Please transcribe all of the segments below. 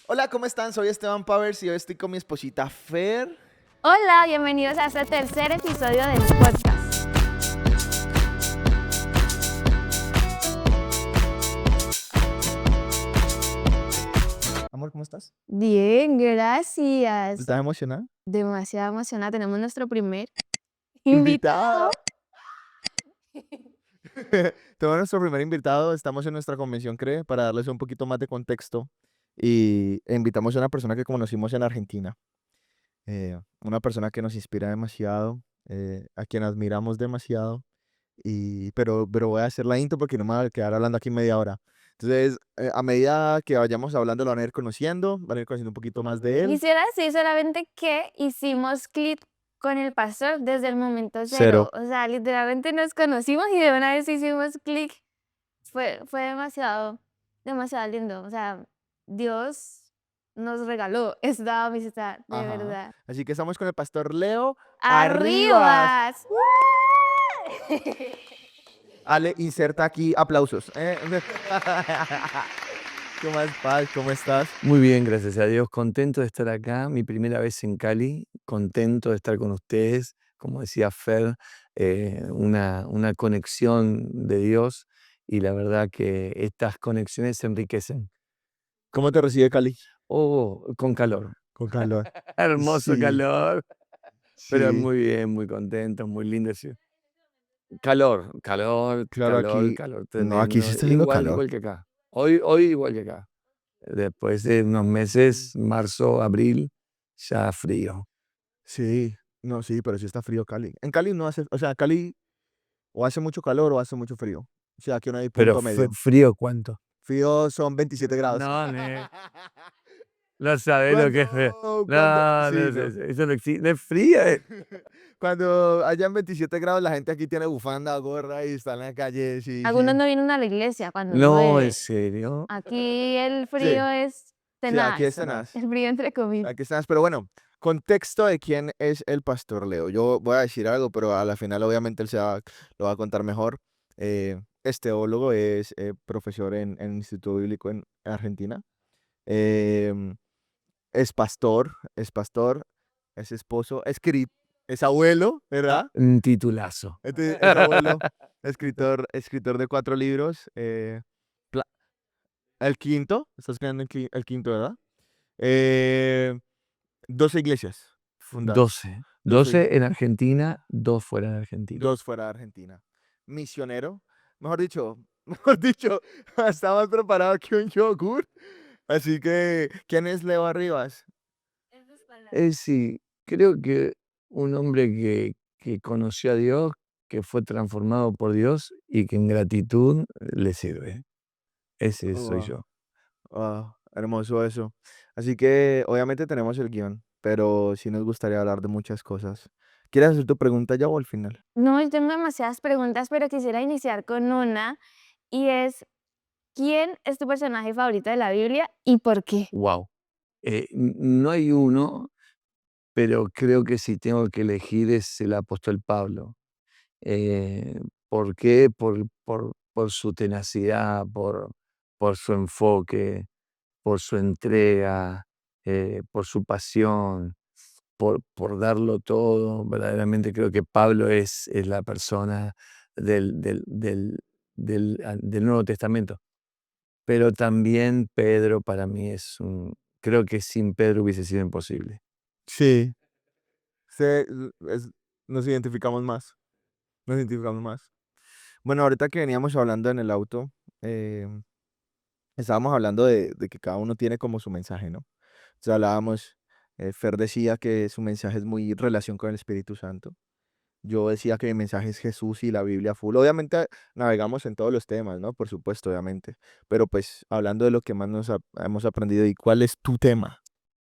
Hola, ¿cómo están? Soy Esteban Powers y hoy estoy con mi esposita Fer. Hola, bienvenidos a este tercer episodio del podcast. Amor, ¿cómo estás? Bien, gracias. ¿Estás emocionada? Demasiado emocionada. Tenemos nuestro primer Invitado. invitado. Tenemos nuestro primer invitado. Estamos en nuestra convención CRE para darles un poquito más de contexto. Y invitamos a una persona que conocimos en Argentina. Una persona que nos inspira demasiado, a quien admiramos demasiado. Pero voy a hacer la intro porque no me voy a quedar hablando aquí media hora. Entonces, a medida que vayamos hablando, lo van a ir conociendo un poquito más de él. Quisiera decir solamente que hicimos clic con el pastor desde el momento Cero. cero. O sea, literalmente nos conocimos y de una vez hicimos clic. Fue demasiado lindo. O sea, Dios nos regaló esta amistad, de Ajá. verdad. Así que estamos con el pastor Leo. ¡Arribas! ¡Arribas! Ale, inserta aquí aplausos. ¿Qué más, Paz? ¿Cómo estás? Muy bien, gracias a Dios. Contento de estar acá, mi primera vez en Cali. Contento de estar con ustedes. Como decía Fer, una conexión de Dios y la verdad que estas conexiones se enriquecen. ¿Cómo te recibe Cali? Oh, con calor. Con calor. Hermoso Sí, calor, pero sí. muy bien, muy contento, muy lindo. Sí. Calor, calor, Claro, calor, aquí. calor No, aquí sí tremendo. está haciendo Igual, calor. igual que acá. Hoy igual que acá. Después de unos meses, marzo, abril, ya frío. Sí. No, sí, pero sí está frío Cali. En Cali no hace. O sea, Cali o hace mucho calor o hace mucho frío. O sea, aquí no hay Pero punto medio. frío, ¿cuánto? Frío son 27 grados. No, no sabés lo que es frío. No, no, Sí, no. eso no existe. No es frío. Cuando hayan 27 grados, la gente aquí tiene bufanda, gorra y está en la calle. Sí, Algunos sí. no vienen a la iglesia cuando No, ¿en llueve. serio? Aquí el Sí, frío es sí, aquí es tenaz. tenaz. El frío entre comillas. Aquí estás. Pero bueno, contexto de quién es el pastor Leo. Yo voy a decir algo, pero a la final, obviamente, lo va a contar mejor. Es teólogo, es profesor en Instituto Bíblico en Argentina. em, es esposo, es abuelo, ¿verdad? Un titulazo. Es abuelo, escritor de 4 libros. Pla- el quinto, estás escribiendo el quinto, ¿verdad? Eh, 12 iglesias fundadas. 12. 12 12 en Argentina, 2 fuera de Argentina. 2 fuera de Argentina. Misionero, mejor dicho, mejor dicho, está más preparado que un yogur. Así que, ¿quién es Leo Arribas? Sí, creo que un hombre que conoció a Dios, que fue transformado por Dios y que en gratitud le sirve. Ese soy Wow. yo. Hermoso eso. Así que obviamente tenemos el guión, pero sí nos gustaría hablar de muchas cosas. ¿Quieres hacer tu pregunta ya o al final? No, yo tengo demasiadas preguntas, pero quisiera iniciar con una y es, ¿quién es tu personaje favorito de la Biblia y por qué? Wow. No hay uno, pero creo que si tengo que elegir es el apóstol Pablo. ¿Por qué? Por su tenacidad, por su enfoque, por su entrega, por su pasión, por darlo todo. Verdaderamente creo que Pablo es la persona del Nuevo Testamento. Pero también Pedro para mí creo que sin Pedro hubiese sido imposible. Sí, es- nos identificamos más. Nos identificamos más. Bueno, ahorita que veníamos hablando en el auto, em, estábamos hablando de que cada uno tiene como su mensaje, ¿no? O sea, hablábamos, Fer decía que su mensaje es muy relación con el Espíritu Santo. Yo decía que mi mensaje es Jesús y la Biblia full. Obviamente navegamos en todos los temas, ¿no? Por supuesto, obviamente. Pero pues hablando de lo que más hemos aprendido, ¿y cuál es tu tema?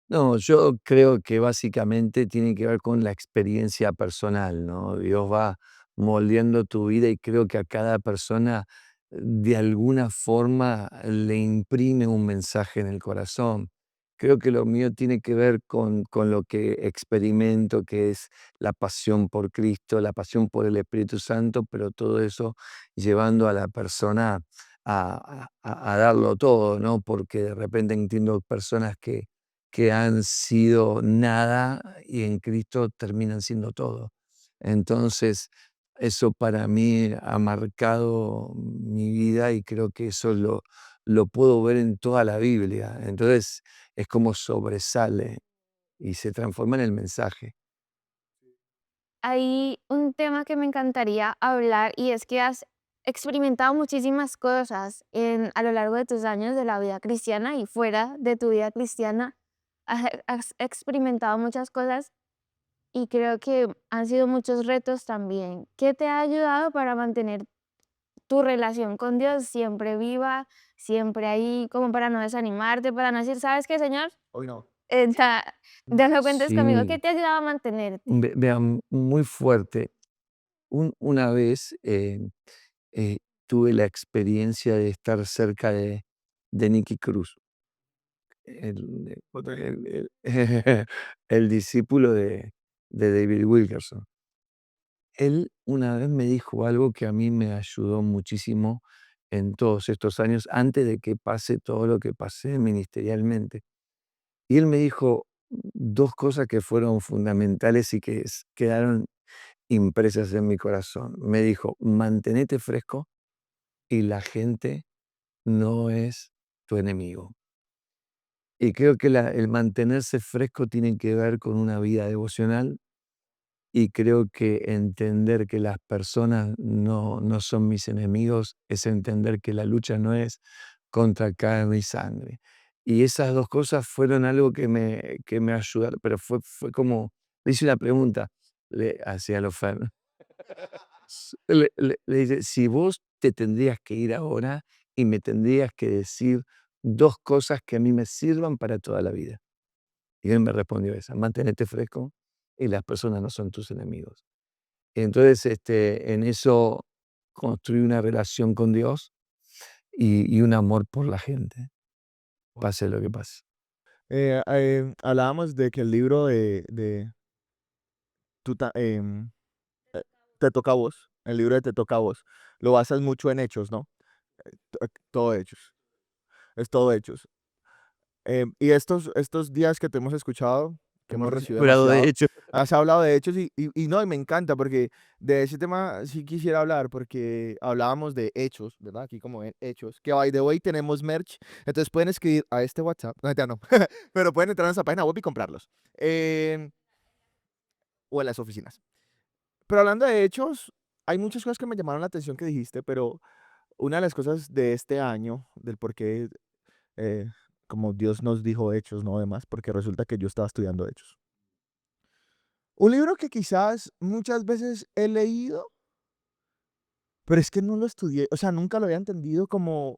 No, yo creo que básicamente tiene que ver con la experiencia personal, ¿no? Dios va moldeando tu vida y creo que a cada persona de alguna forma le imprime un mensaje en el corazón. Creo que lo mío tiene que ver con lo que experimento, que es la pasión por Cristo, la pasión por el Espíritu Santo, pero todo eso llevando a la persona a darlo todo, ¿no? Porque de repente entiendo personas que han sido nada y en Cristo terminan siendo todo. Entonces, eso para mí ha marcado mi vida y creo que eso lo puedo ver en toda la Biblia. Entonces, es como sobresale y se transforma en el mensaje. Hay un tema que me encantaría hablar y es que has experimentado muchísimas cosas a lo largo de tus años de la vida cristiana y fuera de tu vida cristiana. Has experimentado muchas cosas y creo que han sido muchos retos también. ¿Qué te ha ayudado para mantener tu relación con Dios siempre viva, siempre ahí, como para no desanimarte, para no decir, ¿sabes qué, Señor? Hoy no. Ya, ya no cuentes conmigo. ¿Qué Sí, te ha ayudado a mantenerte? vean, muy fuerte. Una vez eh, tuve la experiencia de estar cerca de Nicky Cruz, el, Otro el discípulo de David Wilkerson. Él una vez me dijo algo que a mí me ayudó muchísimo en todos estos años, antes de que pase todo lo que pasé ministerialmente. Y él me dijo dos cosas que fueron fundamentales y que quedaron impresas en mi corazón. Me dijo, mantenete fresco y la gente no es tu enemigo. Y creo que el mantenerse fresco tiene que ver con una vida devocional y creo que entender que las personas no son mis enemigos es entender que la lucha no es contra carne y sangre. Y esas dos cosas fueron algo que me ayudaron, pero fue como, le hice una pregunta hacia los Fer. Le dice, si vos te tendrías que ir ahora y me tendrías que decir dos cosas que a mí me sirvan para toda la vida. Y él me respondió esa, mantenerte fresco y las personas no son tus enemigos. Entonces, en eso construí una relación con Dios y un amor por la gente, pase lo que pase. Hablábamos de que el libro Tuta- eh, Te toca a vos, el libro de Te toca a vos, lo basas mucho en hechos, ¿no? Todo hechos, es todo hechos. Y estos días que te hemos escuchado, que hemos recibido Jurado de demasiado, hecho. has hablado de hechos y no, y me encanta porque de ese tema sí quisiera hablar porque hablábamos de hechos, ¿verdad? Aquí como en hechos, que by the way tenemos merch, entonces pueden escribir a este WhatsApp, no, ya no, pero pueden entrar a esa página web y comprarlos, o en las oficinas. Pero hablando de hechos, hay muchas cosas que me llamaron la atención que dijiste, pero una de las cosas de este año, del por qué eh, como Dios nos dijo hechos, no demás, porque resulta que yo estaba estudiando hechos. Un libro que quizás muchas veces he leído, pero es que no lo estudié, o sea, nunca lo había entendido como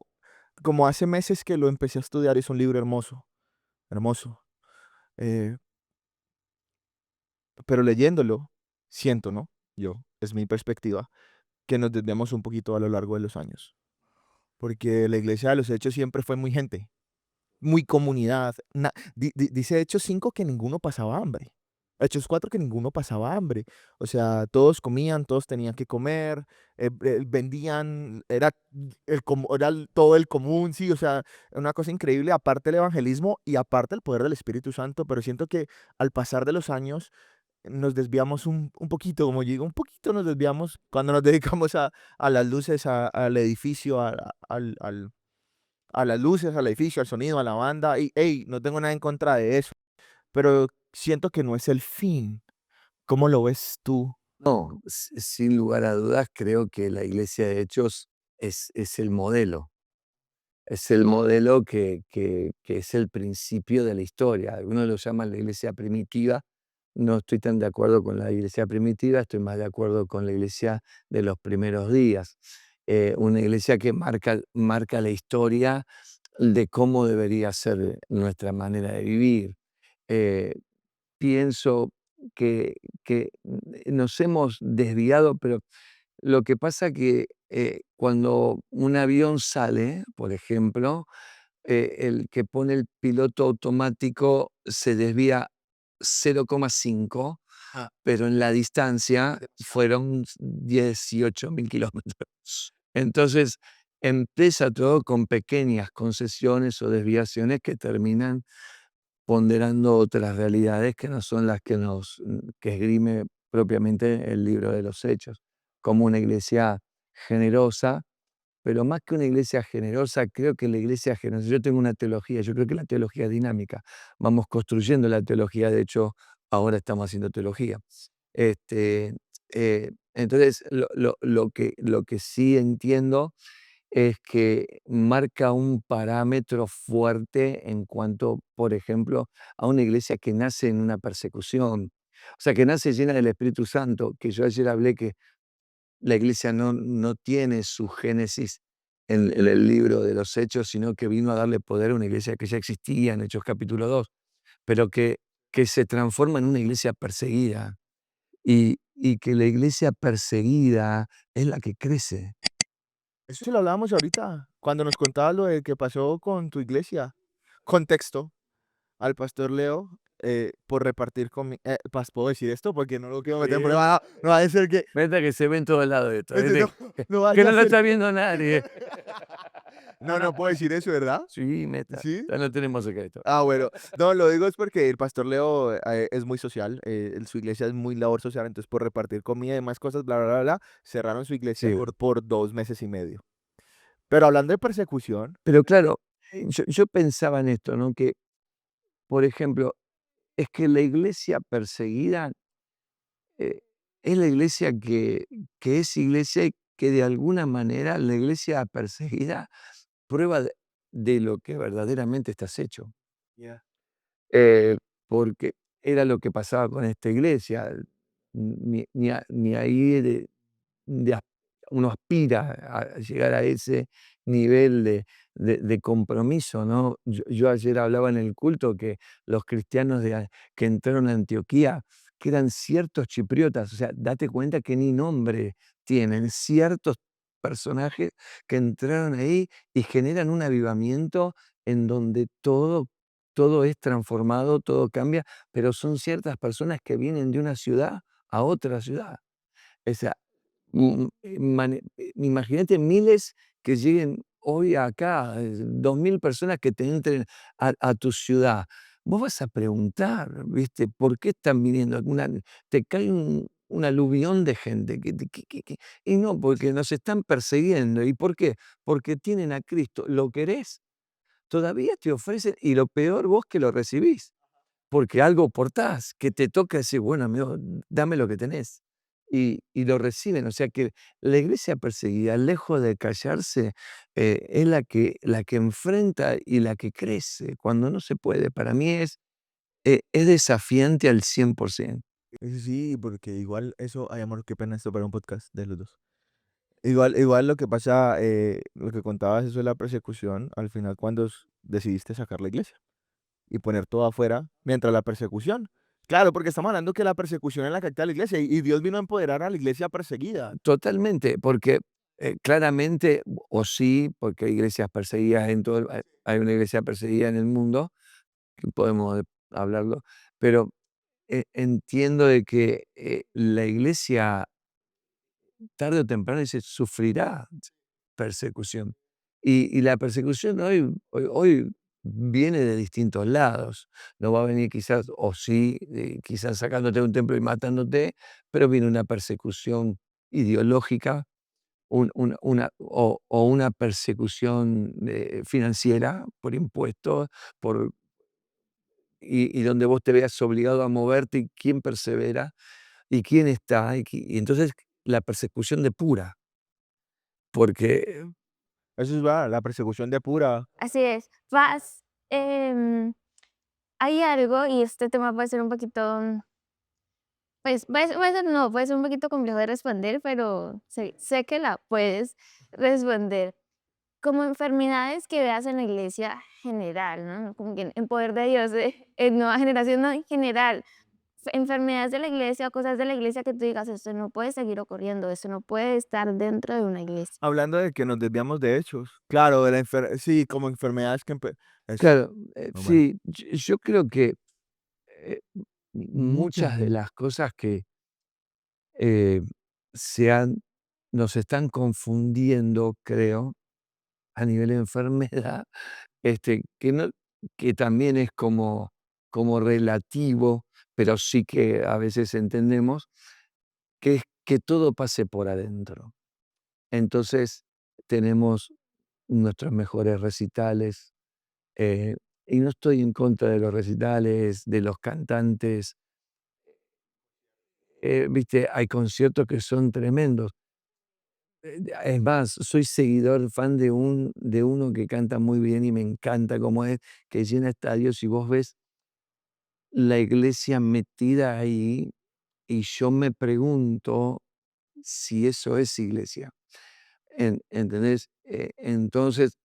hace meses que lo empecé a estudiar. Es un libro hermoso, hermoso. eh, pero leyéndolo, siento, ¿no? Yo, es mi perspectiva, que nos desviamos un poquito a lo largo de los años. Porque la iglesia de los hechos siempre fue muy gente, muy comunidad. Dice Hechos 5 que ninguno pasaba hambre. Hechos 4 que ninguno pasaba hambre. O sea, todos comían, todos tenían que comer, vendían, era todo el común, sí, o sea, una cosa increíble, aparte el evangelismo y aparte el poder del Espíritu Santo, pero siento que al pasar de los años nos desviamos un poquito, como yo digo, un poquito nos desviamos cuando nos dedicamos a las luces, al edificio, a las luces, al edificio, al sonido, a la banda. Y, hey, no tengo nada en contra de eso, pero siento que no es el fin. ¿Cómo lo ves tú? No, sin lugar a dudas, creo que la iglesia de Hechos es el modelo. Es el modelo que es el principio de la historia. Algunos lo llaman la iglesia primitiva. No estoy tan de acuerdo con la iglesia primitiva, estoy más de acuerdo con la iglesia de los primeros días. Una iglesia que marca la historia de cómo debería ser nuestra manera de vivir. Eh, Pienso que nos hemos desviado, pero lo que pasa que cuando un avión sale, por ejemplo, el que pone el piloto automático se desvía 0,5, pero en la distancia fueron 18.000 kilómetros. Entonces, empieza todo con pequeñas concesiones o desviaciones que terminan ponderando otras realidades que no son las que esgrime propiamente el libro de los Hechos, como una iglesia generosa, pero más que una iglesia generosa, creo que la iglesia generosa, yo tengo una teología, yo creo que la teología es dinámica, vamos construyendo la teología, de hecho, ahora estamos haciendo teología. Entonces, lo que sí entiendo es que marca un parámetro fuerte en cuanto, por ejemplo, a una iglesia que nace en una persecución, o sea, que nace llena del Espíritu Santo, que yo ayer hablé que la iglesia no tiene su génesis en el libro de los Hechos, sino que vino a darle poder a una iglesia que ya existía en Hechos capítulo 2, pero que se transforma en una iglesia perseguida y que la iglesia perseguida es la que crece. Eso sí lo hablábamos ahorita, cuando nos contabas lo de que pasó con tu iglesia. Contexto, al pastor Leo, por repartir ¿puedo decir esto? Porque no lo quiero meter en Sí. problema, no va a ser que Neta que se ve en todos lados esto, no, no que vaya no a lo ser está viendo nadie. no, no puedo decir eso, ¿verdad? Sí, Meta, ¿Sí? ya no tenemos secreto. Ah, bueno. No, lo digo es porque el pastor Leo es muy social, su iglesia es muy labor social, entonces por repartir comida y demás cosas, bla, bla, bla, bla, cerraron su iglesia Sí, por 2 meses y medio. Pero hablando de persecución, pero claro, yo pensaba en esto, ¿no? Que, por ejemplo, es que la iglesia perseguida, eh, es la iglesia que es iglesia y que de alguna manera la iglesia perseguida prueba de lo que verdaderamente estás hecho. ya. Porque era lo que pasaba con esta iglesia. Ni ahí de as uno aspira a llegar a ese nivel de compromiso, ¿no? Yo ayer hablaba en el culto que los cristianos que entraron a Antioquía, que eran ciertos chipriotas, o sea, date cuenta que ni nombre tienen, ciertos personajes que entraron ahí y generan un avivamiento en donde todo es transformado, todo cambia, pero son ciertas personas que vienen de una ciudad a otra ciudad. O sea, imagínate miles que lleguen hoy acá, 2000 personas que te entren a tu ciudad. Vos vas a preguntar, ¿viste? ¿Por qué están viniendo? Te cae un aluvión de gente. Y no, porque nos están persiguiendo. ¿Y por qué? Porque tienen a Cristo. ¿Lo querés? Todavía te ofrecen, y lo peor vos que lo recibís, porque algo portás, que te toca decir, bueno, amigo, dame lo que tenés. Y lo reciben. O sea que la iglesia perseguida, lejos de callarse, es la que enfrenta y la que crece cuando no se puede. Para mí es desafiante al 100%. Sí, porque igual eso, ay amor, qué pena esto para un podcast de los dos. Igual lo que pasa, lo que contabas, eso de la persecución, al final cuando decidiste sacar la iglesia y poner todo afuera, mientras la persecución. Claro, porque estamos hablando que la persecución es la que activa la iglesia y Dios vino a empoderar a la iglesia perseguida. Totalmente, porque claramente, o sí, porque hay iglesias perseguidas en todo, hay una iglesia perseguida en el mundo, que podemos hablarlo, pero entiendo de que la iglesia tarde o temprano dice, sufrirá persecución. Y la persecución hoy viene de distintos lados. No va a venir quizás, o sí, quizás sacándote de un templo y matándote, pero viene una persecución ideológica, o una persecución financiera por impuestos, y donde vos te veas obligado a moverte y quién persevera y quién está. Y entonces la persecución depura, porque Eso es verdad, la persecución de pura. Así es. Hay algo, y este tema puede ser un poquito, pues, puede ser un poquito complejo de responder, pero sé que la puedes responder. Como enfermedades que veas en la iglesia general, ¿no? Como que en Poder de Dios, en Nueva Generación, no, en general. Enfermedades de la iglesia, cosas de la iglesia que tú digas, esto no puede seguir ocurriendo, esto no puede estar dentro de una iglesia. Hablando de que nos desviamos de hechos. Claro, de sí, como enfermedades que es claro, normal. sí, yo creo que eh, muchas de las cosas que eh, se han nos están confundiendo, creo, a nivel enfermedad, que no que también es como relativo, pero sí que a veces entendemos, que es que todo pase por adentro. Entonces, tenemos nuestros mejores recitales, eh, y no estoy en contra de los recitales, de los cantantes, ¿viste? Hay conciertos que son tremendos. Es más, soy seguidor, fan de uno que canta muy bien y me encanta cómo es, que llena estadios y vos ves la iglesia metida ahí, y yo me pregunto si eso es iglesia, ¿entendés? Entonces,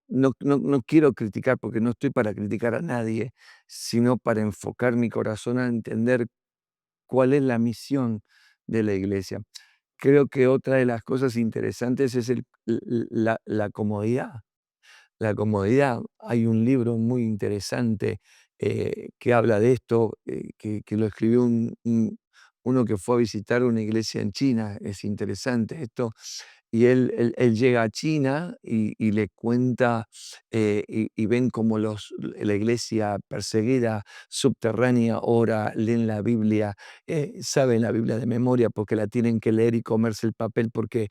no quiero criticar, porque no estoy para criticar a nadie, sino para enfocar mi corazón a entender cuál es la misión de la iglesia. Creo que otra de las cosas interesantes es la comodidad. La comodidad. Hay un libro muy interesante, que habla de esto, que lo escribió uno que fue a visitar una iglesia en China. Es interesante esto. Y él llega a China y le cuenta, y ven como la iglesia perseguida, subterránea, ora, leen la Biblia, saben la Biblia de memoria porque la tienen que leer y comerse el papel porque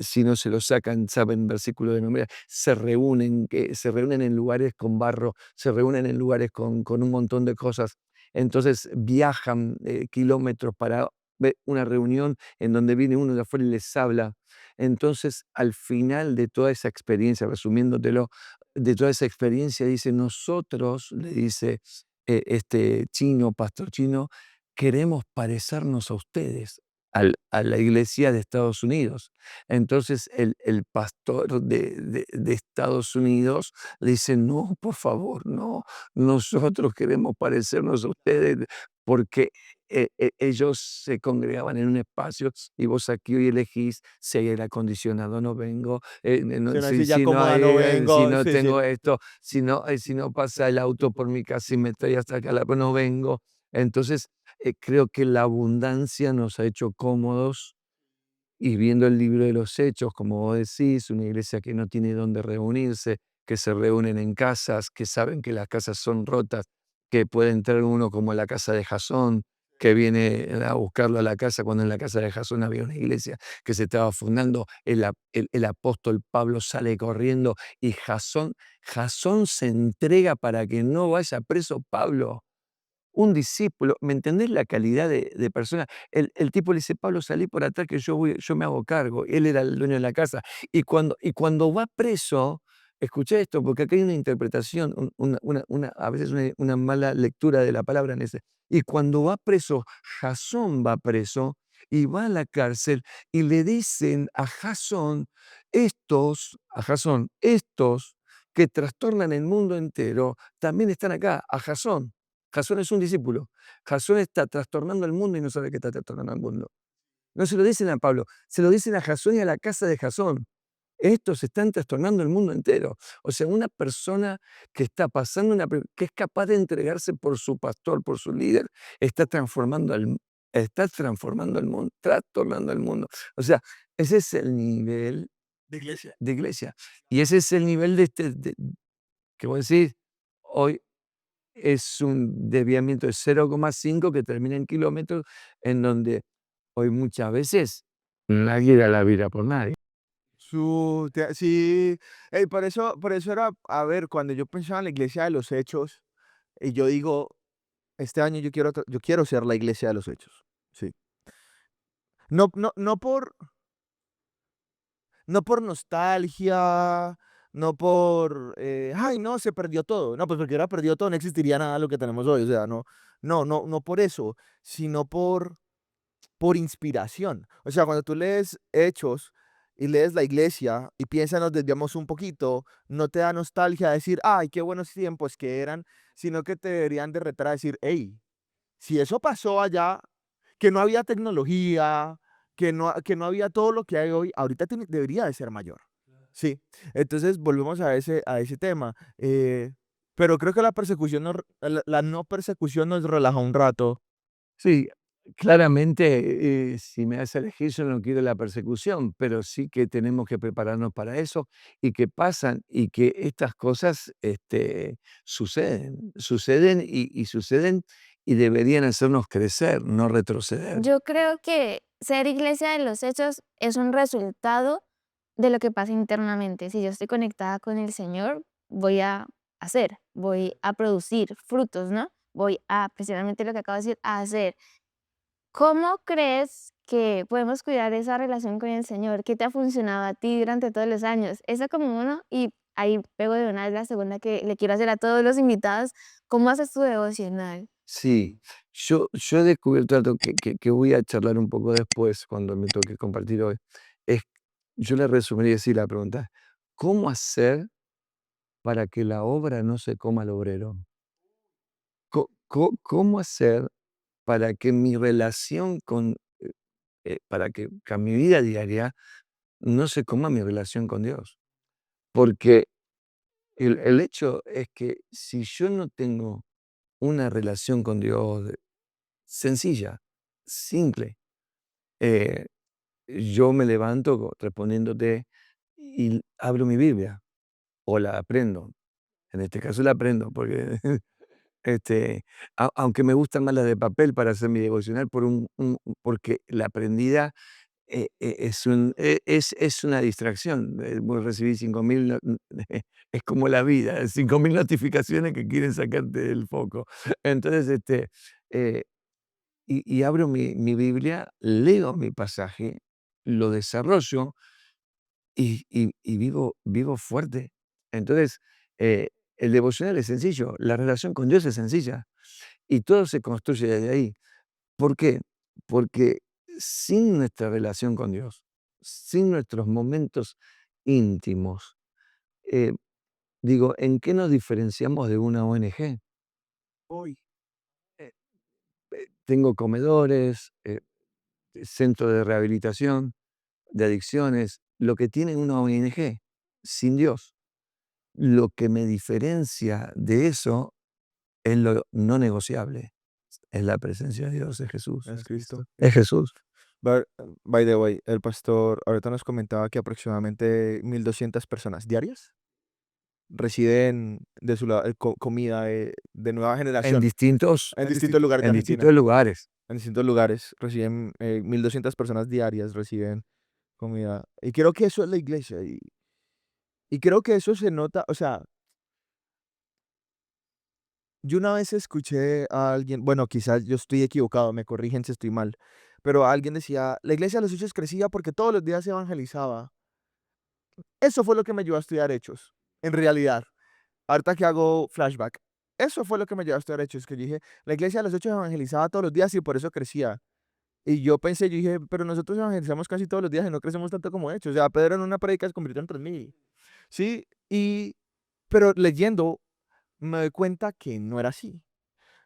si no se lo sacan, saben versículos de memoria. Se reúnen en lugares con barro, se reúnen en lugares con un montón de cosas. Entonces viajan kilómetros para ver una reunión en donde viene uno de afuera y les habla. Entonces, al final de toda esa experiencia, resumiéndotelo, de toda esa experiencia, dice, nosotros, le dice este chino, pastor chino, queremos parecernos a ustedes, a la iglesia de Estados Unidos. Entonces, el pastor de Estados Unidos le dice, no, por favor, no, nosotros queremos parecernos a ustedes porque ellos se congregaban en un espacio y vos aquí hoy elegís si hay aire acondicionado, no vengo, Si una si, silla si no cómoda hay, no si vengo, no sí, sí. tengo esto, si no pasa el auto por mi casa y me trae hasta acá, no vengo. Entonces, creo que la abundancia nos ha hecho cómodos y viendo el libro de los Hechos, como vos decís, una iglesia que no tiene dónde reunirse, que se reúnen en casas, que saben que las casas son rotas, que puede entrar uno como la casa de Jasón, que viene a buscarlo a la casa, cuando en la casa de Jasón había una iglesia que se estaba fundando, el apóstol Pablo sale corriendo y Jasón se entrega para que no vaya preso Pablo. Un discípulo, ¿me entendés la calidad de persona? El tipo le dice: "Pablo, salí por atrás que yo me hago cargo". Él era el dueño de la casa. Y cuando va preso, escuchá esto, porque acá hay una interpretación, a veces una mala lectura de la palabra en ese. Y cuando va preso, Jasón va preso y va a la cárcel y le dicen a Jasón, estos que trastornan el mundo entero, también están acá, a Jasón. Jasón es un discípulo. Jasón está trastornando el mundo y no sabe que está trastornando el mundo. No se lo dicen a Pablo, se lo dicen a Jasón y a la casa de Jasón. Estos están trastornando el mundo entero. O sea, una persona que está pasando que es capaz de entregarse por su pastor, por su líder, está transformando el mundo, trastornando el mundo. O sea, ese es el nivel De iglesia. de iglesia. Y ese es el nivel que vos decís, hoy es un desviamiento de 0,5 que termina en kilómetros, en donde hoy muchas veces nadie da la vida por nadie. Sí, por eso era, a ver, cuando yo pensaba en la iglesia de los hechos, y yo digo, este año yo quiero ser la iglesia de los hechos. Sí. No, no, no por nostalgia, no por, ay, no, se perdió todo. No, pues porque hubiera perdido todo, no existiría nada de lo que tenemos hoy. O sea, no por eso, sino por inspiración. O sea, cuando tú lees Hechos y lees la iglesia y piensas, nos desviamos un poquito, no te da nostalgia decir, ay, qué buenos tiempos que eran, sino que te deberían de retar a decir, hey, si eso pasó allá, que no había tecnología, que no había todo lo que hay hoy, ahorita debería de ser mayor. Sí, entonces volvemos a ese tema. Pero creo que la persecución, la no persecución nos relaja un rato. Sí, Claramente, si me das a elegir, yo no quiero la persecución, pero sí que tenemos que prepararnos para eso y que pasan y que estas cosas suceden y suceden y deberían hacernos crecer, no retroceder. Yo creo que ser iglesia de los hechos es un resultado de lo que pasa internamente. Si yo estoy conectada con el Señor, voy a hacer, voy a producir frutos, ¿no? Voy a, precisamente lo que acabo de decir, a hacer. ¿Cómo crees que podemos cuidar esa relación con el Señor? ¿Qué te ha funcionado a ti durante todos los años? Eso como uno, y ahí pego de una vez la segunda que le quiero hacer a todos los invitados. ¿Cómo haces tu devocional? Sí, yo he descubierto algo que voy a charlar un poco después, cuando me toque compartir hoy. Es, yo le resumiría así la pregunta: ¿cómo hacer para que la obra no se coma al obrero? ¿Cómo hacer para que mi relación para que mi vida diaria no se coma mi relación con Dios? Porque el hecho es que si yo no tengo una relación con Dios sencilla, simple, eh, yo me levanto respondiéndote y abro mi Biblia o la aprendo. En este caso la aprendo porque aunque me gustan más las de papel para hacer mi devocional porque la aprendida es una distracción. Vos recibís 5000 es como la vida, 5000 notificaciones que quieren sacarte del foco. Entonces, eh, y abro mi Biblia, leo mi pasaje, lo desarrollo y vivo fuerte. Entonces, eh, el devocional es sencillo, la relación con Dios es sencilla y todo se construye desde ahí. ¿Por qué? Porque sin nuestra relación con Dios, sin nuestros momentos íntimos, eh, digo, ¿en qué nos diferenciamos de una ONG? Hoy eh, tengo comedores, centros de rehabilitación, de adicciones, lo que tiene una ONG, sin Dios. Lo que me diferencia de eso es lo no negociable, es la presencia de Dios, es Jesús. Es Cristo. Es Jesús. By, by the way, el pastor ahorita nos comentaba que aproximadamente 1200 personas diarias reciben de su comida de nueva En generación distintos, en distintos lugares de en Argentina. distintos lugares. En distintos lugares reciben 1200 personas diarias reciben comida. Y creo que eso es la iglesia. Y creo que eso se nota, o sea, yo una vez escuché a alguien, bueno, quizás yo estoy equivocado, me corrigen si estoy mal, pero alguien decía, la iglesia de los hechos crecía porque todos los días se evangelizaba. Eso fue lo que me llevó a estudiar hechos, en realidad. Ahorita que hago flashback, eso fue lo que me llevó a estudiar hechos, que yo dije, la iglesia de los hechos evangelizaba todos los días y por eso crecía. Y yo pensé, yo dije, pero nosotros evangelizamos casi todos los días y no crecemos tanto como hechos. O sea, Pedro en una predica se convirtió en 3000. Sí, pero leyendo me doy cuenta que no era así.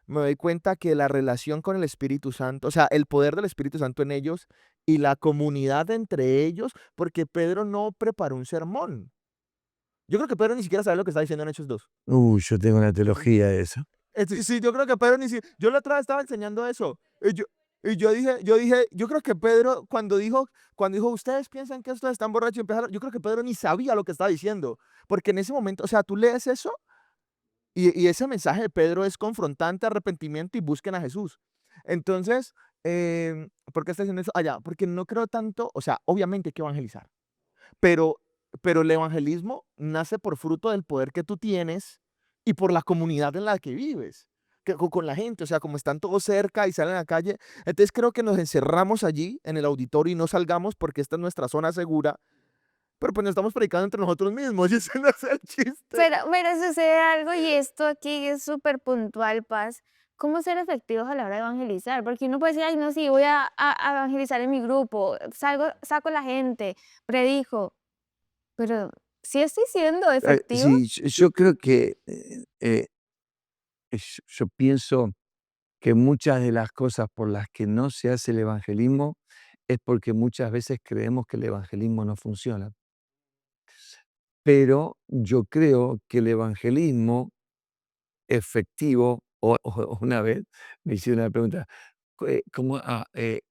Me doy cuenta que la relación con el Espíritu Santo, o sea, el poder del Espíritu Santo en ellos y la comunidad entre ellos, porque Pedro no preparó un sermón. Yo creo que Pedro ni siquiera sabe lo que está diciendo en Hechos 2. Yo tengo una teología de eso. Sí, sí, yo creo que Pedro ni siquiera. Yo la otra vez estaba enseñando eso. Y yo dije, yo creo que Pedro, cuando dijo, ustedes piensan que estos están borrachos y empezaron, yo creo que Pedro ni sabía lo que estaba diciendo. Porque en ese momento, o sea, tú lees eso y ese mensaje de Pedro es confrontante, arrepentimiento y busquen a Jesús. Entonces, ¿por qué está diciendo eso? Allá, porque no creo tanto, o sea, obviamente hay que evangelizar, pero, pero el evangelismo nace por fruto del poder que tú tienes y por la comunidad en la que vives, con la gente, o sea, como están todos cerca y salen a la calle. Entonces creo que nos encerramos allí en el auditorio y no salgamos porque esta es nuestra zona segura, pero pues nos estamos predicando entre nosotros mismos y ese no es el chiste. Pero sucede algo y esto aquí es súper puntual, Paz. ¿Cómo ser efectivos a la hora de evangelizar? Porque uno puede decir, ay, no, sí, voy a evangelizar en mi grupo, salgo, saco a la gente, predijo, pero ¿sí estoy siendo efectivo? Sí, yo creo que yo pienso que muchas de las cosas por las que no se hace el evangelismo es porque muchas veces creemos que el evangelismo no funciona. Pero yo creo que el evangelismo efectivo, o una vez me hicieron una pregunta, como,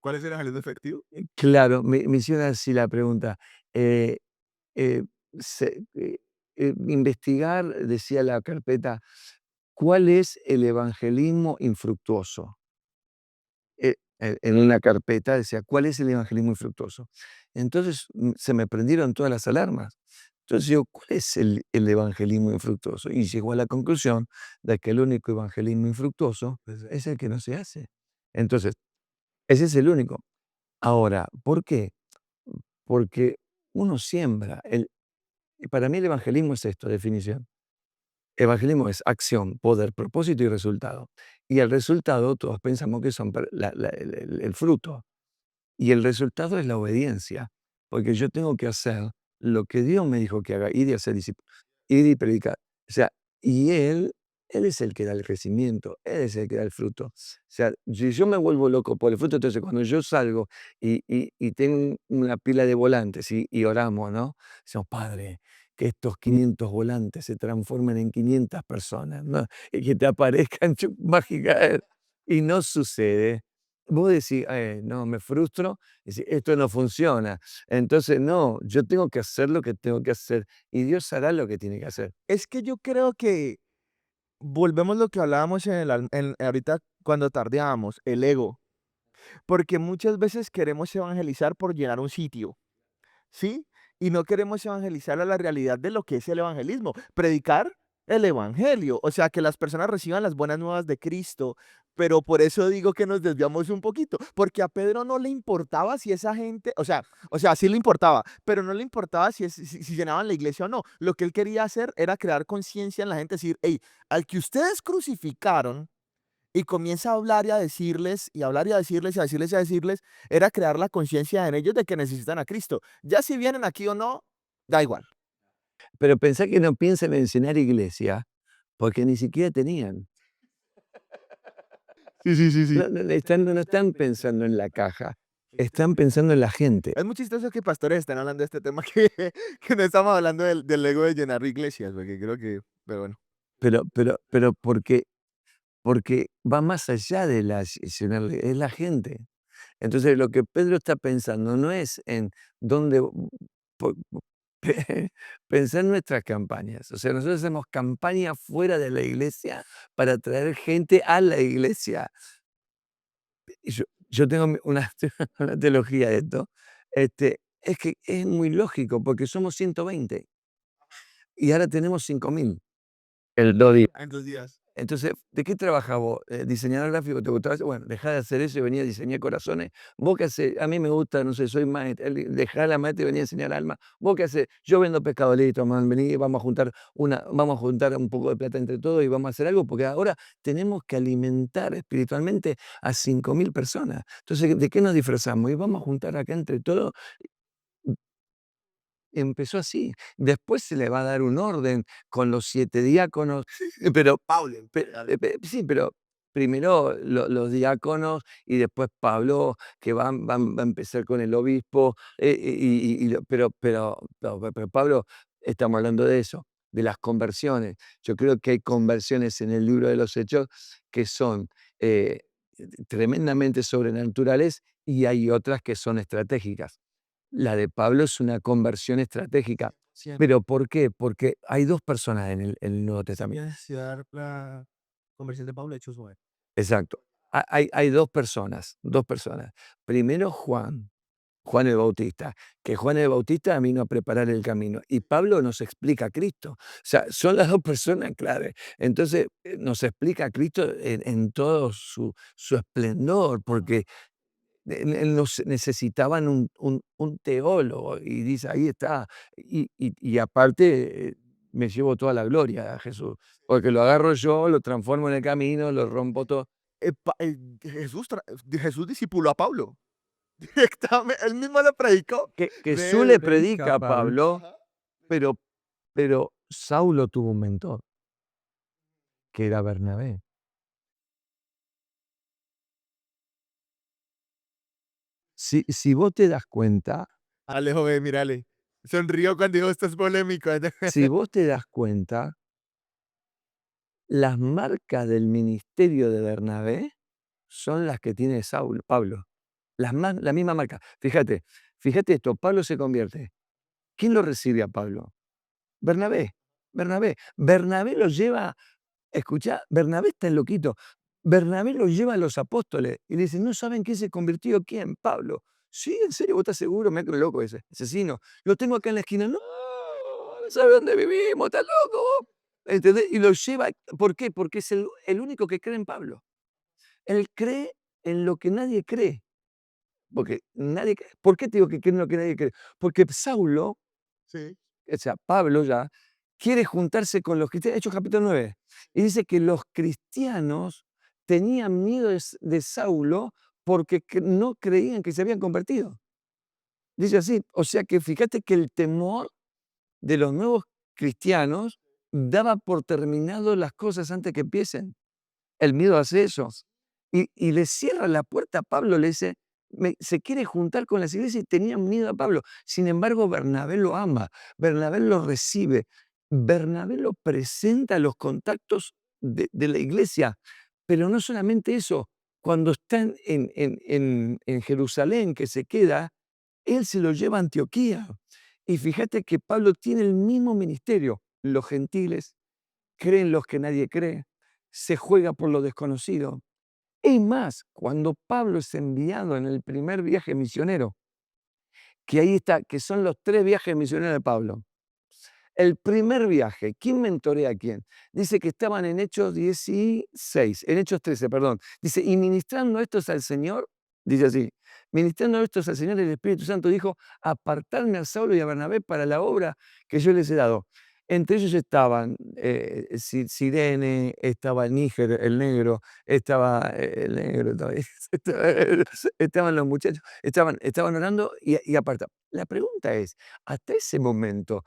¿Cuál es el evangelismo efectivo? claro, me hicieron así la pregunta. eh, eh, Investigar, decía la carpeta, ¿cuál es el evangelismo infructuoso? En una carpeta decía, ¿cuál es el evangelismo infructuoso? Entonces se me prendieron todas las alarmas. Entonces digo, ¿cuál es el evangelismo infructuoso? Y llegó a la conclusión de que el único evangelismo infructuoso es el que no se hace. Entonces, ese es el único. Ahora, ¿por qué? Porque uno siembra. Y para mí el evangelismo es esto, definición. Evangelismo es acción, poder, propósito y resultado. Y el resultado, todos pensamos que son el fruto. Y el resultado es la obediencia, porque yo tengo que hacer lo que Dios me dijo que haga, ir y hacer discípulos, ir y predicar. O sea, y Él es el que da el crecimiento, Él es el que da el fruto. O sea, si yo me vuelvo loco por el fruto, entonces cuando yo salgo y tengo una pila de volantes y oramos, ¿no? Decimos, Padre, que estos 500 volantes se transformen en 500 personas, ¿no? Y que te aparezcan mágicas. Y no sucede. Vos decís: no, me frustro", decís: "Esto no funciona". Entonces, no, yo tengo que hacer lo que tengo que hacer, y Dios hará lo que tiene que hacer. Es que yo creo que volvemos lo que hablábamos ahorita cuando tardeábamos, el ego. Porque muchas veces queremos evangelizar por llenar un sitio, ¿sí? Y no queremos evangelizar a la realidad de lo que es el evangelismo, predicar el evangelio, o sea, que las personas reciban las buenas nuevas de Cristo. Pero por eso digo que nos desviamos un poquito, porque a Pedro no le importaba si esa gente, o sea, sí le importaba, pero no le importaba si llenaban la iglesia o no. Lo que él quería hacer era crear conciencia en la gente, decir, hey, al que ustedes crucificaron, y comienza a hablar y a decirles, y a hablar y a decirles, y a decirles, y a decirles, era crear la conciencia en ellos de que necesitan a Cristo. Ya si vienen aquí o no, da igual. Pero pensá que no piensan en enseñar iglesia, porque ni siquiera tenían. Sí, sí, sí, sí. No están pensando en la caja, están pensando en la gente. Es muy chistoso que pastores estén hablando de este tema que no estamos hablando del ego de llenar iglesias, porque creo que, pero bueno. Pero porque va más allá de es la gente. Entonces, lo que Pedro está pensando no es en dónde po pensar en nuestras campañas. O sea, nosotros hacemos campaña fuera de la iglesia para traer gente a la iglesia. Y yo tengo una una teología de esto, es que es muy lógico, porque somos 120 y ahora tenemos 5000 el 2 días. En 2 días. Entonces, ¿de qué trabajas vos? ¿Diseñador gráfico? ¿Te gustaba eso? Bueno, dejá de hacer eso y vení a diseñar corazones. ¿Vos qué hacés? A mí me gusta, no sé, soy maestra. Dejá la maestra y vení a enseñar alma. ¿Vos qué hacés? Yo vendo pescado listo, man, vení, vamos a juntar un poco de plata entre todos y vamos a hacer algo, porque ahora tenemos que alimentar espiritualmente a 5000 personas. Entonces, ¿de qué nos disfrazamos? Y vamos a juntar acá entre todos. Empezó así. Después se le va a dar un orden con los 7 diáconos, pero Pablo. sí, pero primero los diáconos y después Pablo, que va a empezar con el obispo, pero Pablo, estamos hablando de eso, de las conversiones. Yo creo que hay conversiones en el libro de los Hechos que son eh, tremendamente sobrenaturales y hay otras que son estratégicas. La de Pablo es una conversión estratégica. 100%. ¿Pero por qué? Porque hay 2 personas en el Nuevo Testamento. Estudiar la conversión de Pablo, Hechos 9. Exacto. Hay 2 personas, 2 personas. Primero Juan el Bautista, que Juan el Bautista vino a preparar el camino y Pablo nos explica a Cristo. O sea, son las 2 personas clave. Entonces, nos explica a Cristo en todo su esplendor, porque necesitaban un teólogo y dice, ahí está. Y aparte, me llevo toda la gloria a Jesús, porque lo agarro yo, lo transformo en el camino, lo rompo todo. Jesús discipuló a Pablo. Directamente, él mismo lo predicó. Que De Jesús le él. predica a Pablo. Pablo, Ajá. pero, pero Saulo tuvo un mentor, que era Bernabé. Si vos te das cuenta, Alejo, ve, mírale. Sonrió cuando dijo esto es polémico. si vos te das cuenta, las marcas del ministerio de Bernabé son las que tiene Pablo. La misma marca. Fíjate esto, Pablo se convierte. ¿Quién lo recibe a Pablo? Bernabé. Bernabé lo lleva, escuchá, Bernabé está loquito. Bernabé lo lleva a los apóstoles y le dice, ¿no saben quién se convirtió? ¿Quién? Pablo. Sí, ¿en serio? ¿Vos estás seguro? Mira que loco ese, asesino. Lo tengo acá en la esquina. No sabe dónde vivimos, está loco vos. ¿Entendés? Y lo lleva, ¿por qué? Porque es el único que cree en Pablo. Él cree en lo que nadie cree. Porque ¿por qué te digo que cree en lo que nadie cree? Porque Saulo, Sí. o sea, Pablo ya, quiere juntarse con los cristianos. Hechos capítulo 9. Y dice que los cristianos tenían miedo de Saulo porque no creían que se habían convertido. Dice así. O sea que fíjate que el temor de los nuevos cristianos daba por terminado las cosas antes que empiecen. El miedo hace eso. Y le cierra la puerta a Pablo, le dice, se quiere juntar con las iglesias y tenían miedo a Pablo. Sin embargo, Bernabé lo ama, Bernabé lo recibe, Bernabé lo presenta a los contactos de la iglesia. Pero no solamente eso, cuando está en Jerusalén, que se queda, él se lo lleva a Antioquía. Y fíjate que Pablo tiene el mismo ministerio. Los gentiles creen los que nadie cree, se juega por lo desconocido. Es más, cuando Pablo es enviado en el primer viaje misionero, que ahí está, que son los 3 viajes misioneros de Pablo. El primer viaje, ¿quién mentorea a quién? Dice que estaban en Hechos 16, en Hechos 13, perdón. Dice, y ministrando estos al Señor, dice así, ministrando estos al Señor, el Espíritu Santo dijo, apartarme a Saulo y a Bernabé para la obra que yo les he dado. Entre ellos estaban Sirene, estaba el Níger, el negro, estaba el negro, estaban los muchachos, estaban orando y apartados. La pregunta es, hasta ese momento,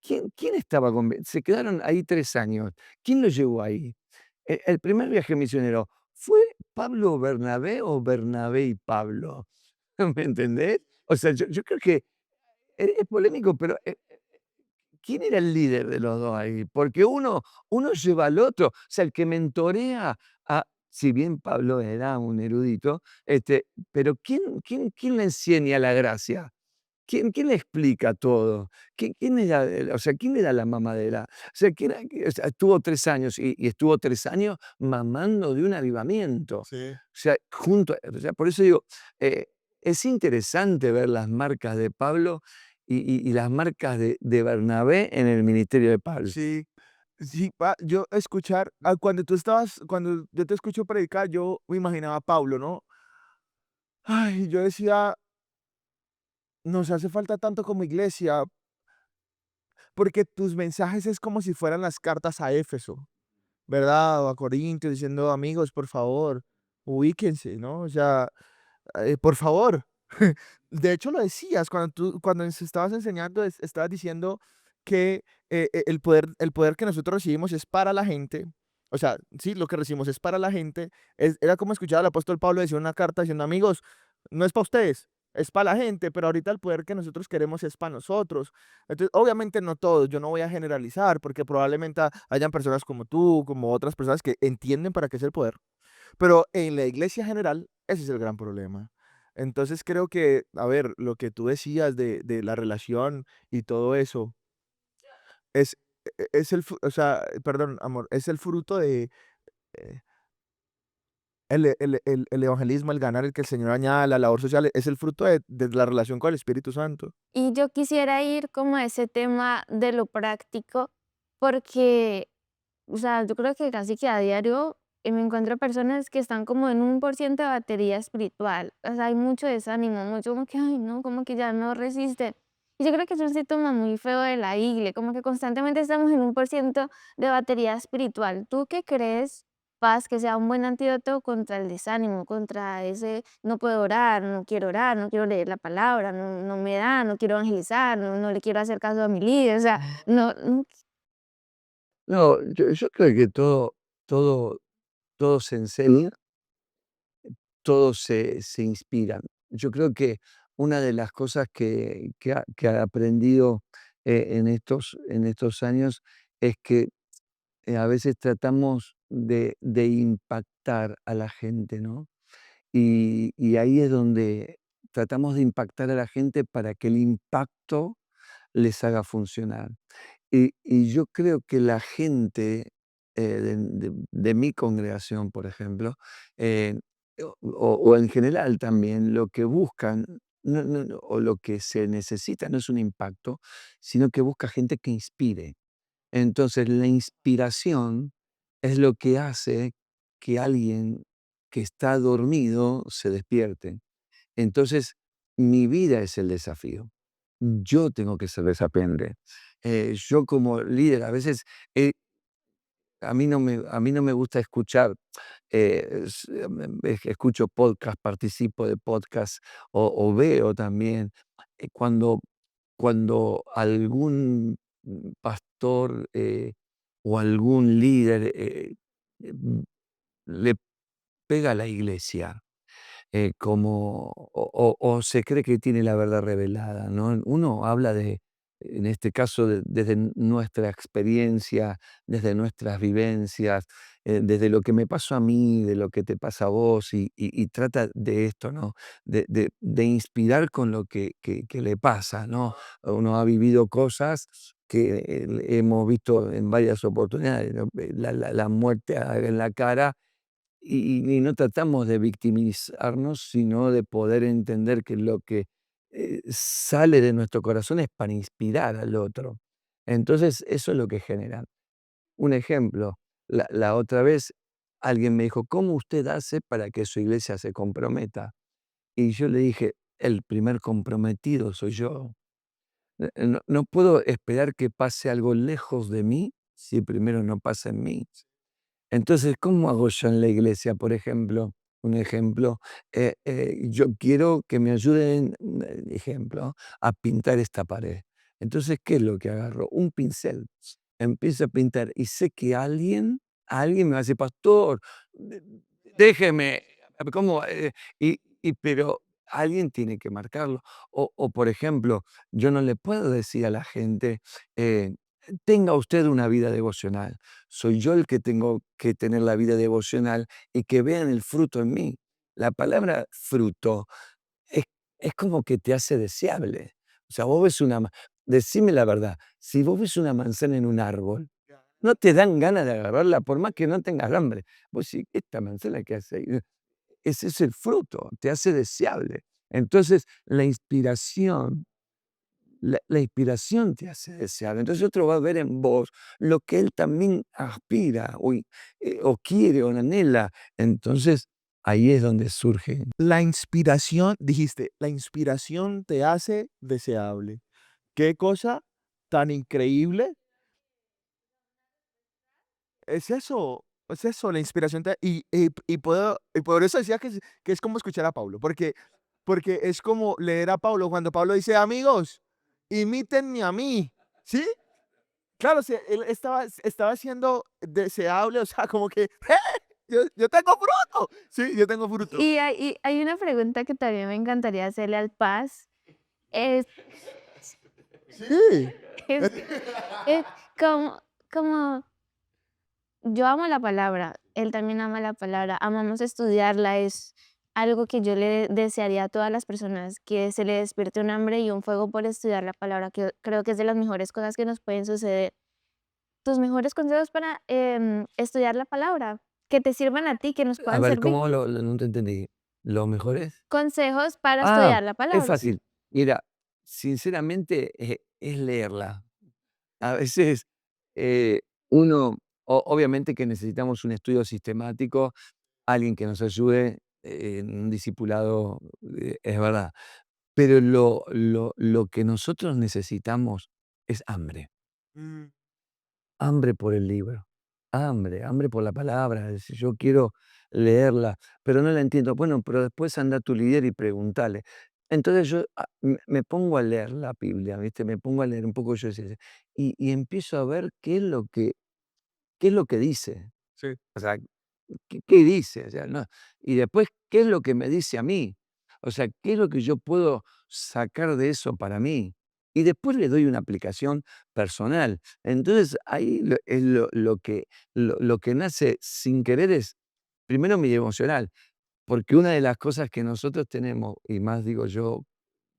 ¿quién quién estaba se quedaron ahí 3 años? ¿Quién los llevó ahí? El primer viaje misionero, ¿fue Pablo Bernabé o Bernabé y Pablo? ¿Me entendés? O sea, yo creo que es polémico, pero, ¿quién era el líder de los 2 ahí? Porque uno lleva al otro. O sea, el que mentorea si bien Pablo era un erudito, pero ¿quién le enseña la gracia? ¿Quién le explica todo? ¿Quién era, o sea, quién era la mamadera? O sea, o sea, estuvo 3 años y estuvo 3 años mamando de un avivamiento. O Sí. sea, o sea, por eso digo, eh, es interesante ver las marcas de Pablo y las marcas de Bernabé en el ministerio de Pablo. Sí, sí, yo escuchar, cuando yo te escucho predicar, yo me imaginaba a Pablo, ¿no? Ay, yo decía, nos hace falta tanto como iglesia, porque tus mensajes es como si fueran las cartas a Éfeso, ¿verdad? O a Corintios, diciendo, amigos, por favor, ubíquense, ¿no? O sea, por favor. De hecho, lo decías cuando estabas enseñando, estabas diciendo que el poder que nosotros recibimos es para la gente. O sea, sí, lo que recibimos es para la gente. Era como escuchar al apóstol Pablo decir una carta diciendo, amigos, no es para ustedes, es para la gente, pero ahorita el poder que nosotros queremos es para nosotros. Entonces, obviamente no todos, yo no voy a generalizar, porque probablemente hayan personas como tú, como otras personas que entienden para qué es el poder. Pero en la iglesia general, ese es el gran problema. Entonces creo que, a ver, lo que tú decías de la relación y todo eso, es, o sea, perdón, amor, es el fruto de eh, el evangelismo, el ganar, el que el Señor añada, la labor social, es el fruto de la relación con el Espíritu Santo. Y yo quisiera ir como a ese tema de lo práctico, porque, o sea, yo creo que casi que a diario me encuentro personas que están como en 1% de batería espiritual. O sea, hay mucho desánimo, mucho como que, ay, no, como que ya no resisten. Y yo creo que es un síntoma muy feo de la iglesia, como que constantemente estamos en 1% de batería espiritual. ¿Tú qué crees, Paz, que sea un buen antídoto contra el desánimo, contra ese no puedo orar, no quiero leer la palabra, no me da, no quiero evangelizar, no le quiero hacer caso a mi líder? O sea, no, No, yo creo que todo todo se enseña, todos se inspiran. Yo creo que una de las cosas que ha aprendido, en estos años es que, a veces tratamos de impactar a la gente, ¿no? Y ahí es donde tratamos de impactar a la gente para que el impacto les haga funcionar. Y yo creo que la gente, de mi congregación, por ejemplo, eh, o en general también, lo que buscan, o lo que se necesita no es un impacto, sino que busca gente que inspire. Entonces, la inspiración es lo que hace que alguien que está dormido se despierte. Entonces, mi vida es el desafío. Yo tengo que ser desafiante. Yo como líder, a veces, a mí no me gusta escuchar, escucho podcast, participo de podcast o veo también, cuando algún pastor, o algún líder, mm, le pega a la iglesia, como o se cree que tiene la verdad revelada, ¿no? Uno habla en este caso, desde nuestra experiencia, desde nuestras vivencias, desde lo que me pasó a mí, de lo que te pasa a vos, y trata de esto, ¿no? De inspirar con lo que le pasa, ¿no? Uno ha vivido cosas que, hemos visto en varias oportunidades, ¿no? La muerte en la cara, y no tratamos de victimizarnos, sino de poder entender que lo que, sale de nuestro corazón es para inspirar al otro. Entonces, eso es lo que genera. Un ejemplo, la otra vez alguien me dijo: "¿Cómo usted hace para que su iglesia se comprometa?". Y yo le dije: "El primer comprometido soy yo. No puedo esperar que pase algo lejos de mí, si primero no pasa en mí". Entonces, ¿cómo hago yo en la iglesia, por ejemplo? Un ejemplo, yo quiero que me ayuden, ejemplo, a pintar esta pared. Entonces, ¿qué es lo que agarro? Un pincel. Empiezo a pintar y sé que alguien me va a decir: "Pastor, de déjeme". ¿Cómo? Pero alguien tiene que marcarlo. O, por ejemplo, yo no le puedo decir a la gente, eh, tenga usted una vida devocional. Soy yo el que tengo que tener la vida devocional y que vean el fruto en mí. La palabra fruto es, es como que te hace deseable. O sea, vos ves decime la verdad, si vos ves una manzana en un árbol, no te dan ganas de agarrarla por más que no tengas hambre. Vos decís, esta manzana que hace ahí, ese es el fruto, te hace deseable. Entonces, la inspiración te hace desear. Entonces otro va a ver en vos lo que él también aspira o quiere o anhela. Entonces ahí es donde surge. La inspiración, dijiste, la inspiración te hace deseable. Qué cosa tan increíble es eso, la inspiración y por eso decía que es como escuchar a Pablo, porque es como leer a Pablo, cuando Pablo dice: "Amigos, imítenme a mí", ¿sí? Claro, o sea, él estaba siendo deseable, o sea, como que: yo tengo fruto". Sí, yo tengo fruto. Y hay una pregunta que también me encantaría hacerle al Paz, es Sí. es es como como yo amo la palabra, él también ama la palabra, amamos estudiarla, es algo que yo le desearía a todas las personas, que se le despierte un hambre y un fuego por estudiar la palabra, que creo que es de las mejores cosas que nos pueden suceder. Tus mejores consejos para, estudiar la palabra, que te sirvan a ti, que nos A puedan ver, servir. ¿cómo no te entendí? ¿Lo mejor es? Consejos para Ah, estudiar la es palabra. fácil. Mira, sinceramente, es leerla. A veces, eh, uno, obviamente que necesitamos un estudio sistemático, alguien que nos ayude, en un discipulado, es verdad. Pero lo que nosotros necesitamos es hambre. Mm, Hambre por el libro, hambre por la palabra, es decir, yo quiero leerla, pero no la entiendo. Bueno, pero después anda a tu líder y preguntale. Entonces yo, me pongo a leer la Biblia, ¿viste? Me pongo a leer un poco, yo decía, y empiezo a ver qué es lo que dice. sí. O sea, ¿qué dice? O sea, no, y después, ¿qué es lo que me dice a mí? O sea, ¿qué es lo que yo puedo sacar de eso para mí? y después le doy una aplicación personal. Entonces ahí es lo que nace sin querer es, primero mi emocional, porque una de las cosas que nosotros tenemos, y más digo yo,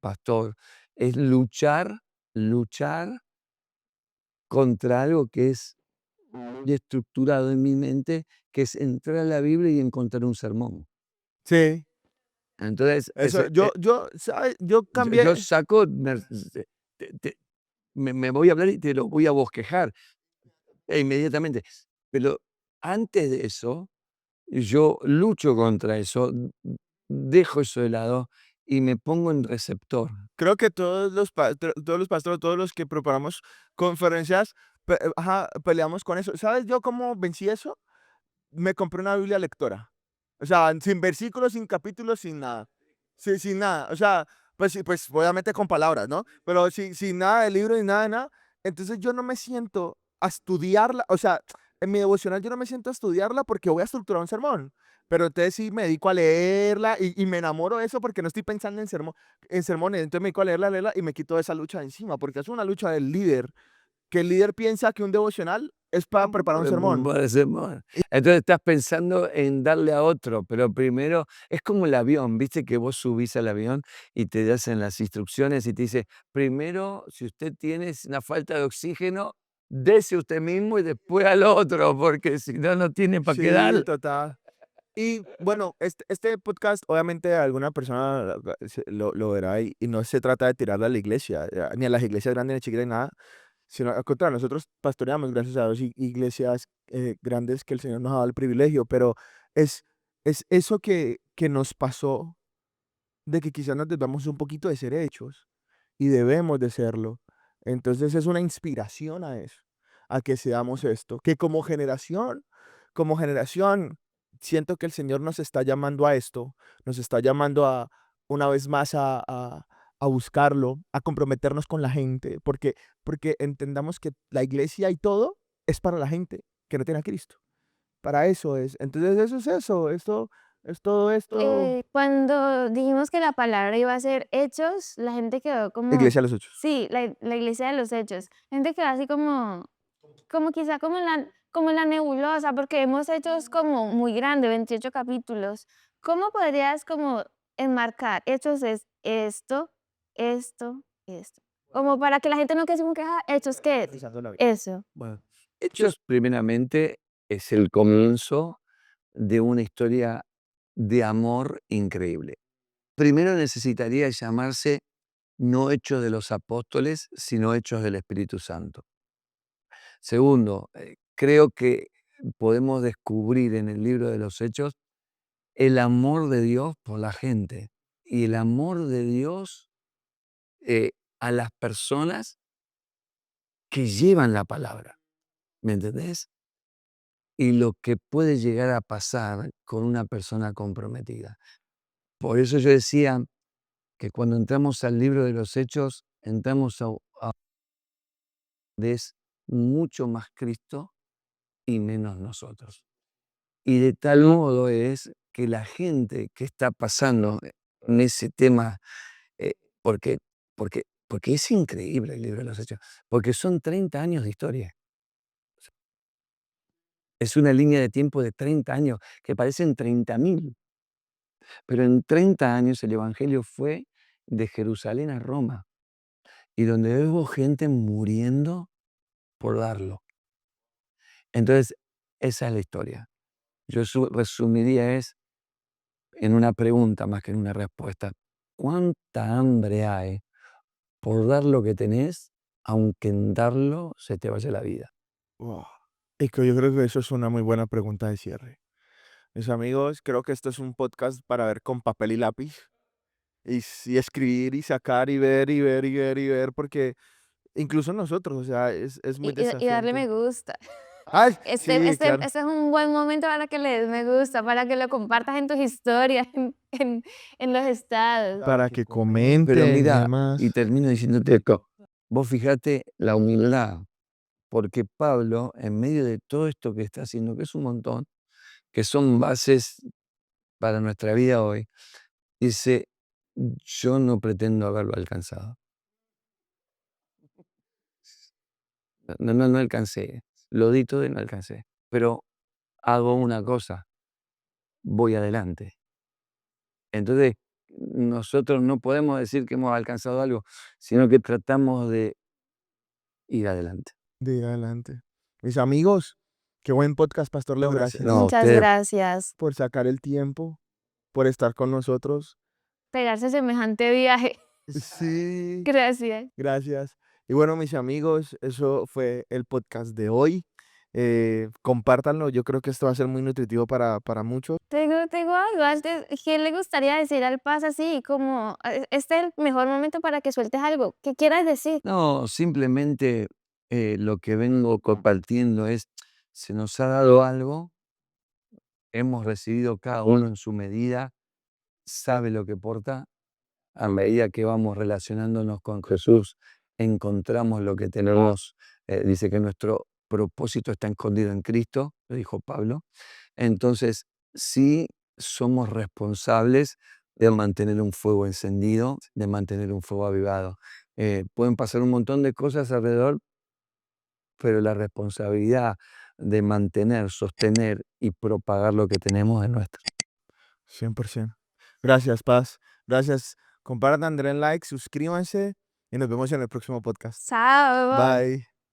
pastor, es luchar contra algo que es muy estructurado en mi mente, que es entrar a la Biblia y encontrar un sermón. Sí, Entonces, eso, ¿sabes? Yo yo cambié, saco, me voy a hablar y te lo voy a bosquejar inmediatamente. Pero antes de eso, yo lucho contra eso, dejo eso de lado y me pongo en receptor. creo que todos los pastores, todos los que preparamos conferencias, ajá, peleamos con eso. ¿Sabes yo cómo vencí eso? Me compré una Biblia lectora. O sea, sin versículos, sin capítulos, sin nada. Sí, sin nada. O sea, pues, sí, pues obviamente con palabras, ¿no? Pero sin nada de libro ni nada de nada. Entonces yo no me siento a estudiarla. O sea, en mi devocional yo no me siento a estudiarla porque voy a estructurar un sermón. Pero entonces sí me dedico a leerla y me enamoro de eso porque no estoy pensando en sermones. Entonces me dedico a leerla y me quito esa lucha de encima porque es una lucha del líder. Que el líder piensa que un devocional es para preparar un sermón. Parece Entonces estás pensando en darle a otro, pero primero es como el avión, ¿viste? Que vos subís al avión y te hacen las instrucciones y te dice, primero, si usted tiene una falta de oxígeno, dese usted mismo y después al otro, porque si no, no tiene para qué Sí, dar. total. Y bueno, este podcast, obviamente, alguna persona lo verá y no se trata de tirarle a la iglesia, ni a las iglesias grandes ni chiquitas, ni nada, sino al contrario, nosotros pastoreamos, gracias a Dios, iglesias grandes que el Señor nos ha dado el privilegio, pero es, es eso que nos pasó de que quizás nos debamos un poquito de ser hechos y debemos de serlo. Entonces es una inspiración a eso, a que seamos esto, que como generación, siento que el Señor nos está llamando a esto, nos está llamando a una vez más a buscarlo, a comprometernos con la gente, porque entendamos que la iglesia y todo es para la gente que no tiene a Cristo. Para eso es. Entonces eso es eso, esto es todo esto. Cuando dijimos que la palabra iba a ser hechos, la gente quedó como, Iglesia a los hechos. sí, la iglesia de los hechos. La gente quedó así como quizá como la nebulosa, porque hemos hechos como muy grande, 28 capítulos. ¿Cómo podrías como enmarcar? Hechos es esto, esto, esto. Como para que la gente no quede como que, hechos, ¿qué es? Realizando la vida. Eso. Bueno, Hechos primeramente es el comienzo de una historia de amor increíble. Primero necesitaría llamarse no Hechos de los Apóstoles, sino Hechos del Espíritu Santo. Segundo, creo que podemos descubrir en el libro de los Hechos el amor de Dios por la gente y el amor de Dios a las personas que llevan la palabra, ¿me entendés? Y lo que puede llegar a pasar con una persona comprometida. Por eso yo decía que cuando entramos al libro de los Hechos, entramos a es mucho más Cristo y menos nosotros. Y de tal modo es que la gente que está pasando en ese tema, eh, porque, porque es increíble el libro de los Hechos, porque son 30 años de historia. Es una línea de tiempo de 30 años, que parecen 30.000, pero en 30 años el Evangelio fue de Jerusalén a Roma, y donde hubo gente muriendo por darlo. Entonces, esa es la historia. Yo resumiría en una pregunta más que en una respuesta. ¿Cuánta hambre hay por dar lo que tenés, aunque en darlo se te vaya la vida? Wow. Y que yo creo que eso es una muy buena pregunta de cierre. Mis amigos, creo que esto es un podcast para ver con papel y lápiz y escribir y sacar y ver y ver y ver y ver, porque incluso nosotros, o sea, es muy Y darle desafiante. me gusta. Ay, sí, claro. Este es un buen momento para que le des me gusta, para que lo compartas en tus historias, en los estados. Para que Pero comenten y mira, y demás. termino diciéndote esto. Vos fijate la humildad, porque Pablo, en medio de todo esto que está haciendo, que es un montón, que son bases para nuestra vida hoy, dice, yo no pretendo haberlo alcanzado. no alcancé. Lo di todo y no alcancé. Pero hago una cosa, voy adelante. Entonces, nosotros no podemos decir que hemos alcanzado algo, sino que tratamos de ir adelante. De ir adelante. Mis amigos, qué buen podcast, Pastor Leo. Gracias No, Muchas ustedes, gracias. por sacar el tiempo, por estar con nosotros. Pegarse semejante viaje. Sí, Gracias. gracias. Y bueno, mis amigos, eso fue el podcast de hoy. Compártanlo, yo creo que esto va a ser muy nutritivo para muchos. Tengo algo antes. ¿Qué le gustaría decir al Paz así? Como, este es el mejor momento para que sueltes algo. ¿Qué quieras decir? no, simplemente lo que vengo compartiendo es, se nos ha dado algo, hemos recibido cada uno en su medida, sabe lo que porta. A medida que vamos relacionándonos con Jesús, encontramos lo que tenemos. Dice que nuestro propósito está escondido en Cristo, lo dijo Pablo. Entonces, sí somos responsables de mantener un fuego encendido, de mantener un fuego avivado. Pueden pasar un montón de cosas alrededor, pero la responsabilidad de mantener, sostener y propagar lo que tenemos es nuestra. 100%. Gracias, Paz. Gracias. Compartan, den like, suscríbanse y nos vemos en el próximo podcast. Chao. Bye.